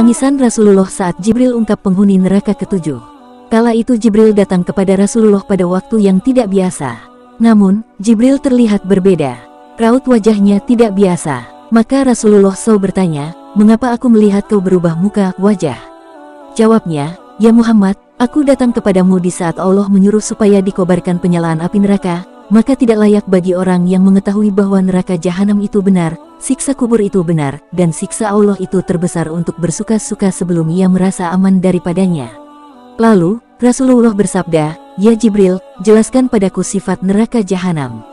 Tangisan Rasulullah saat Jibril ungkap penghuni neraka ketujuh. Kala itu Jibril datang kepada Rasulullah pada waktu yang tidak biasa. Namun, Jibril terlihat berbeda. Raut wajahnya tidak biasa. Maka Rasulullah SAW bertanya, "Mengapa aku melihat kau berubah muka, wajah?" Jawabnya, "Ya Muhammad, aku datang kepadamu di saat Allah menyuruh supaya dikobarkan penyalaan api neraka, maka tidak layak bagi orang yang mengetahui bahwa neraka jahanam itu benar, siksa kubur itu benar, dan siksa Allah itu terbesar untuk bersuka-suka sebelum ia merasa aman daripadanya." Lalu, Rasulullah bersabda, "Ya Jibril, jelaskan padaku sifat neraka jahanam."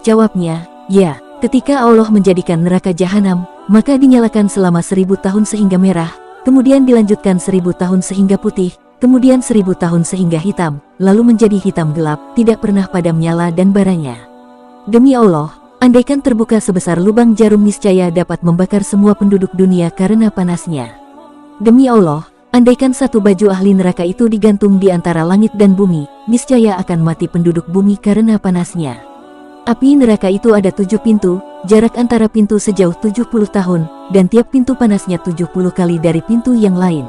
Jawabnya, "Ya, ketika Allah menjadikan neraka jahanam, maka dinyalakan selama 1000 tahun sehingga merah, kemudian dilanjutkan 1000 tahun sehingga putih, kemudian 1000 tahun sehingga hitam, lalu menjadi hitam gelap, tidak pernah padam nyala dan baranya. Demi Allah, andaikan terbuka sebesar lubang jarum niscaya dapat membakar semua penduduk dunia karena panasnya. Demi Allah, andaikan satu baju ahli neraka itu digantung di antara langit dan bumi, niscaya akan mati penduduk bumi karena panasnya. Api neraka itu ada 7 pintu, jarak antara pintu sejauh 70 tahun, dan tiap pintu panasnya 70 kali dari pintu yang lain."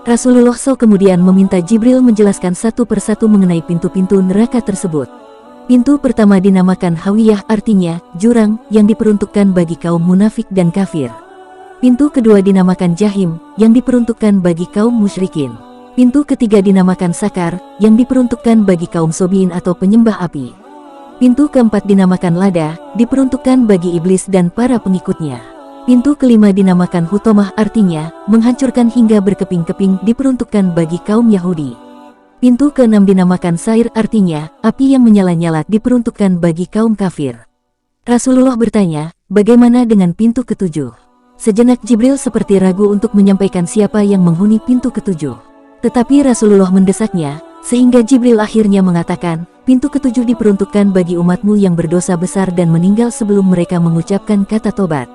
Rasulullah SAW kemudian meminta Jibril menjelaskan satu persatu mengenai pintu-pintu neraka tersebut. Pintu pertama dinamakan Hawiyah, artinya jurang yang diperuntukkan bagi kaum munafik dan kafir. Pintu kedua dinamakan Jahim, yang diperuntukkan bagi kaum musyrikin. Pintu ketiga dinamakan Sakar, yang diperuntukkan bagi kaum sobiin atau penyembah api. Pintu keempat dinamakan Lada, diperuntukkan bagi iblis dan para pengikutnya. Pintu kelima dinamakan Hutomah, artinya menghancurkan hingga berkeping-keping, diperuntukkan bagi kaum Yahudi. Pintu keenam dinamakan Sair, artinya api yang menyala-nyala, diperuntukkan bagi kaum kafir. Rasulullah bertanya, "Bagaimana dengan pintu ketujuh?" Sejenak Jibril seperti ragu untuk menyampaikan siapa yang menghuni pintu ketujuh. Tetapi Rasulullah mendesaknya, sehingga Jibril akhirnya mengatakan, "Pintu ketujuh diperuntukkan bagi umatmu yang berdosa besar dan meninggal sebelum mereka mengucapkan kata tobat."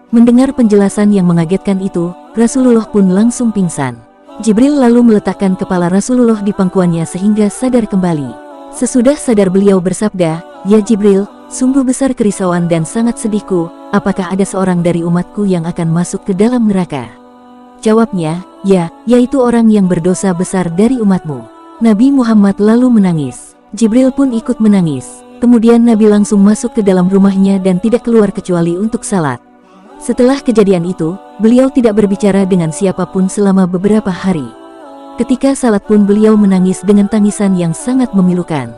Mendengar penjelasan yang mengagetkan itu, Rasulullah pun langsung pingsan. Jibril lalu meletakkan kepala Rasulullah di pangkuannya sehingga sadar kembali. Sesudah sadar beliau bersabda, "Ya Jibril, sungguh besar kerisauan dan sangat sedihku, apakah ada seorang dari umatku yang akan masuk ke dalam neraka?" Jawabnya, "Ya, yaitu orang yang berdosa besar dari umatmu." Nabi Muhammad lalu menangis. Jibril pun ikut menangis. Kemudian Nabi langsung masuk ke dalam rumahnya dan tidak keluar kecuali untuk salat. Setelah kejadian itu, beliau tidak berbicara dengan siapapun selama beberapa hari. Ketika salat pun beliau menangis dengan tangisan yang sangat memilukan.